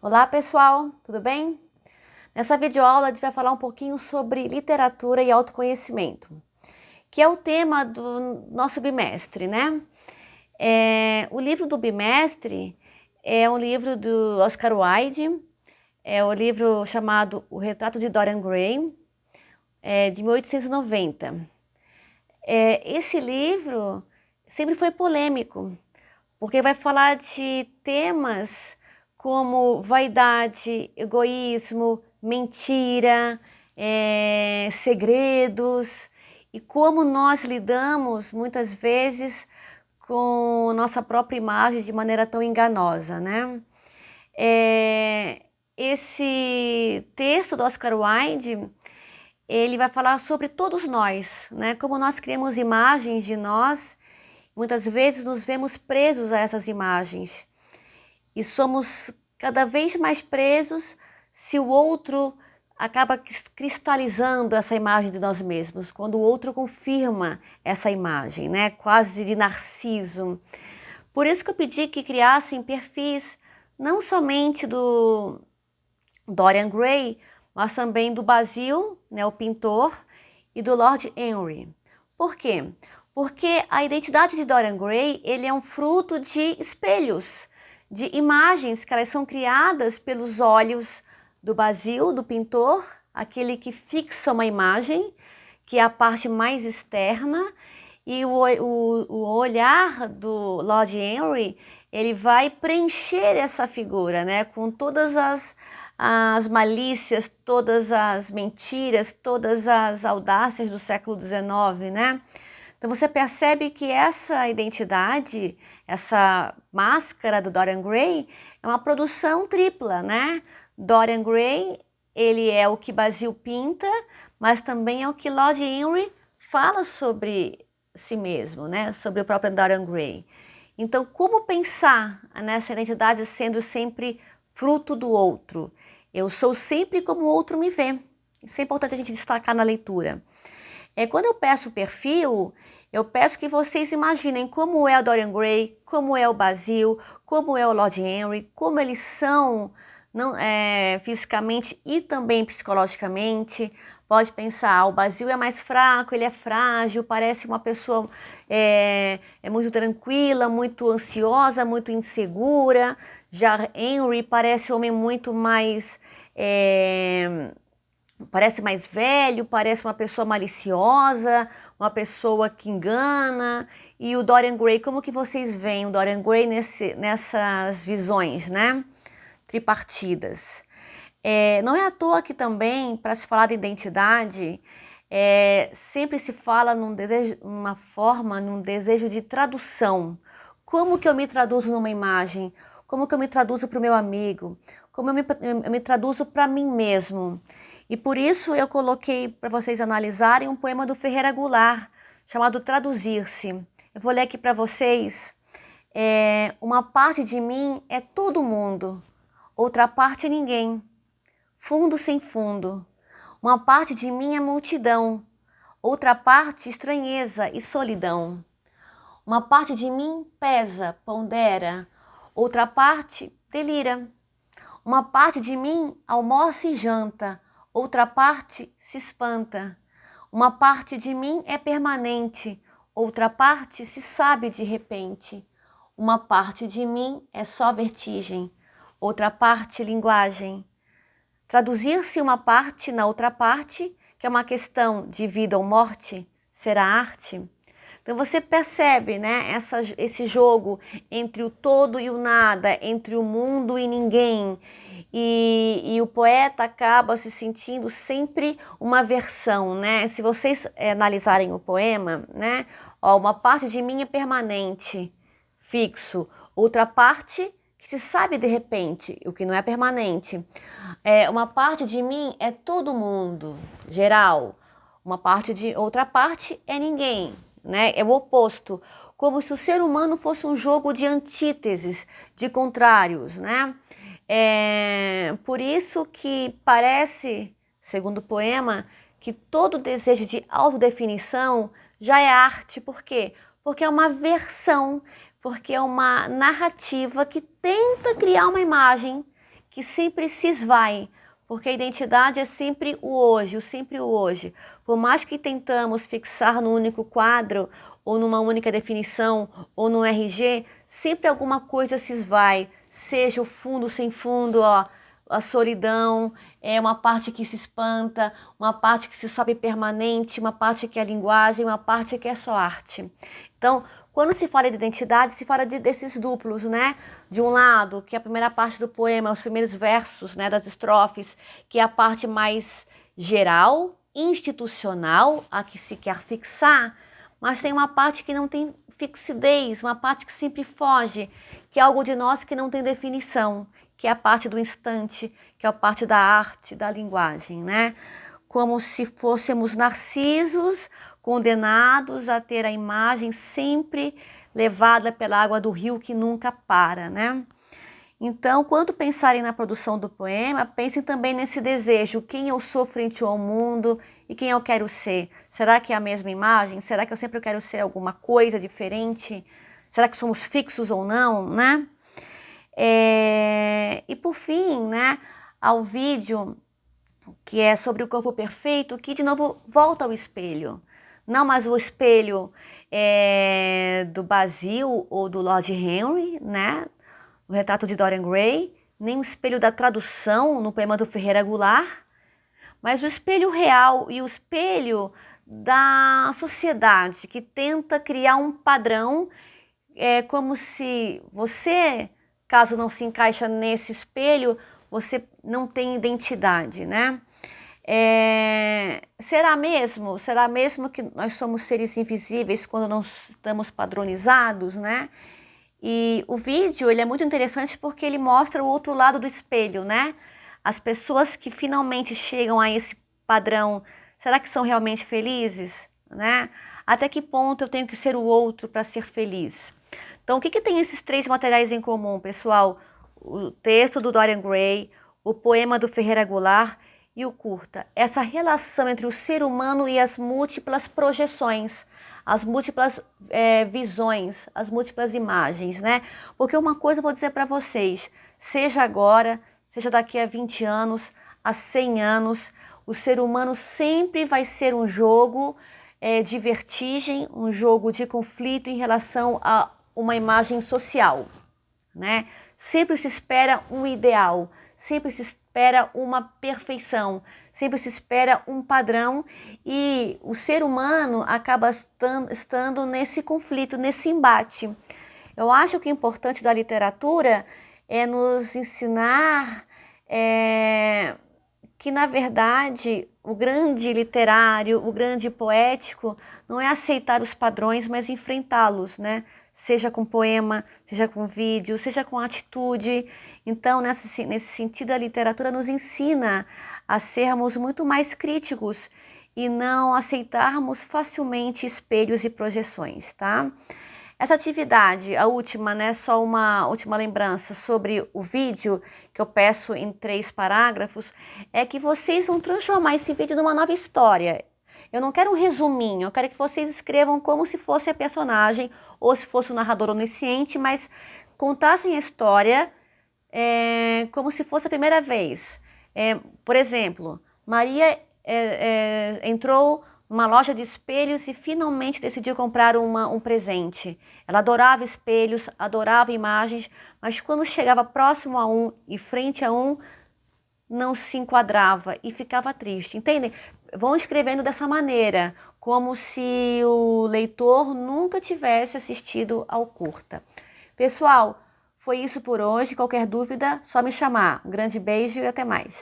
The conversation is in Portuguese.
Olá pessoal, tudo bem? Nessa videoaula a gente vai falar um pouquinho sobre literatura e autoconhecimento, que é o tema do nosso bimestre, né? O livro do bimestre é um livro do Oscar Wilde, é o livro chamado O Retrato de Dorian Gray, de 1890. Esse livro sempre foi polêmico, porque vai falar de temas como vaidade, egoísmo, mentira, segredos e como nós lidamos muitas vezes com nossa própria imagem de maneira tão enganosa, né? Esse texto do Oscar Wilde, ele vai falar sobre todos nós, né? Como nós criamos imagens de nós, muitas vezes nos vemos presos a essas imagens e somos cada vez mais presos se o outro acaba cristalizando essa imagem de nós mesmos, quando o outro confirma essa imagem, né? Quase de narciso. Por isso que eu pedi que criassem perfis não somente do Dorian Gray, mas também do Basil, né, o pintor, e do Lord Henry. Por quê? Porque a identidade de Dorian Gray, ele é um fruto de espelhos, de imagens que elas são criadas pelos olhos do Basil, do pintor, aquele que fixa uma imagem, que é a parte mais externa, e o olhar do Lord Henry, ele vai preencher essa figura, né, com todas as malícias, todas as mentiras, todas as audácias do século XIX, né? Então você percebe que essa identidade, essa máscara do Dorian Gray é uma produção tripla, né? Dorian Gray, ele é o que Basil pinta, mas também é o que Lord Henry fala sobre si mesmo, né? Sobre o próprio Dorian Gray. Então, como pensar nessa identidade sendo sempre fruto do outro? Eu sou sempre como o outro me vê. Isso é importante a gente destacar na leitura. Quando eu peço o perfil, eu peço que vocês imaginem como é o Dorian Gray, como é o Basil, como é o Lord Henry, como eles são não, fisicamente e também psicologicamente. Pode pensar, o Basil é mais fraco, ele é frágil, parece uma pessoa muito tranquila, muito ansiosa, muito insegura. Já Henry parece um homem muito mais... parece mais velho, parece uma pessoa maliciosa, uma pessoa que engana. E o Dorian Gray, como que vocês veem o Dorian Gray nessas visões, né? Tripartidas. Não é à toa que também, para se falar de identidade, sempre se fala num desejo de tradução. Como que eu me traduzo numa imagem? Como que eu me traduzo para o meu amigo? Como eu me traduzo para mim mesmo? E por isso eu coloquei para vocês analisarem um poema do Ferreira Goulart, chamado Traduzir-se. Eu vou ler aqui para vocês. Uma parte de mim é todo mundo, outra parte é ninguém, fundo sem fundo. Uma parte de mim é multidão, outra parte estranheza e solidão. Uma parte de mim pesa, pondera, outra parte delira. Uma parte de mim almoça e janta, outra parte se espanta. Uma parte de mim é permanente, outra parte se sabe de repente. Uma parte de mim é só vertigem, outra parte linguagem. Traduzir-se uma parte na outra parte, que é uma questão de vida ou morte, será arte? Então você percebe, né, esse jogo entre o todo e o nada, entre o mundo e ninguém. E o poeta acaba se sentindo sempre uma versão, né? Se vocês analisarem o poema, né, uma parte de mim é permanente, fixo, outra parte que se sabe de repente, o que não é permanente. Uma parte de mim é todo mundo, geral. Outra parte é ninguém, né? É o oposto, como se o ser humano fosse um jogo de antíteses, de contrários, né? Por isso que parece, segundo o poema, que todo desejo de autodefinição já é arte. Por quê? Porque é uma versão, porque é uma narrativa que tenta criar uma imagem que sempre se esvai, porque a identidade é sempre o hoje, o sempre o hoje. Por mais que tentamos fixar no único quadro, ou numa única definição, ou no RG, sempre alguma coisa se esvai, seja o fundo sem fundo, ó, a solidão, é uma parte que se espanta, uma parte que se sabe permanente, uma parte que é linguagem, uma parte que é só arte. Então, quando se fala de identidade, se fala desses duplos, né? De um lado, que é a primeira parte do poema, os primeiros versos, né, das estrofes, que é a parte mais geral, institucional, a que se quer fixar, mas tem uma parte que não tem fixidez, uma parte que sempre foge, que é algo de nós que não tem definição, que é a parte do instante, que é a parte da arte, da linguagem, né? Como se fôssemos narcisos condenados a ter a imagem sempre levada pela água do rio que nunca para, né? Então, quando pensarem na produção do poema, pensem também nesse desejo, quem eu sou frente ao mundo e quem eu quero ser. Será que é a mesma imagem? Será que eu sempre quero ser alguma coisa diferente? Será que somos fixos ou não, né? E por fim, né, ao vídeo que é sobre o corpo perfeito, que de novo volta ao espelho. Não mais o espelho do Basil ou do Lord Henry, né, o retrato de Dorian Gray, nem o espelho da tradução no poema do Ferreira Goulart, mas o espelho real e o espelho da sociedade que tenta criar um padrão, como se você, caso não se encaixa nesse espelho, você não tem identidade, né? Será mesmo? Será mesmo que nós somos seres invisíveis quando não estamos padronizados, né? E o vídeo, ele é muito interessante porque ele mostra o outro lado do espelho, né? As pessoas que finalmente chegam a esse padrão, será que são realmente felizes, né? Até que ponto eu tenho que ser o outro para ser feliz? Então, o que tem esses três materiais em comum, pessoal? O texto do Dorian Gray, o poema do Ferreira Goulart e o curta. Essa relação entre o ser humano e as múltiplas projeções, as múltiplas visões, as múltiplas imagens, né? Porque uma coisa eu vou dizer para vocês, seja agora, seja daqui a 20 anos, a 100 anos, o ser humano sempre vai ser um jogo de vertigem, um jogo de conflito em relação a uma imagem social, né? Sempre se espera um ideal, sempre se espera uma perfeição, sempre se espera um padrão e o ser humano acaba estando nesse conflito, nesse embate. Eu acho que o importante da literatura é nos ensinar que, na verdade, o grande literário, o grande poético, não é aceitar os padrões, mas enfrentá-los, né? Seja com poema, seja com vídeo, seja com atitude. Então, nesse sentido, a literatura nos ensina a sermos muito mais críticos e não aceitarmos facilmente espelhos e projeções, tá? Essa atividade, a última, né, só uma última lembrança sobre o vídeo, que eu peço em 3 parágrafos, é que vocês vão transformar esse vídeo numa nova história. Eu não quero um resuminho, eu quero que vocês escrevam como se fosse a personagem, ou se fosse o narrador onisciente, mas contassem a história como se fosse a primeira vez. Por exemplo, Maria entrou numa loja de espelhos e finalmente decidiu comprar um presente. Ela adorava espelhos, adorava imagens, mas quando chegava próximo a um e frente a um, não se enquadrava e ficava triste, entendem? Vão escrevendo dessa maneira, como se o leitor nunca tivesse assistido ao curta. Pessoal, foi isso por hoje. Qualquer dúvida, só me chamar. Um grande beijo e até mais.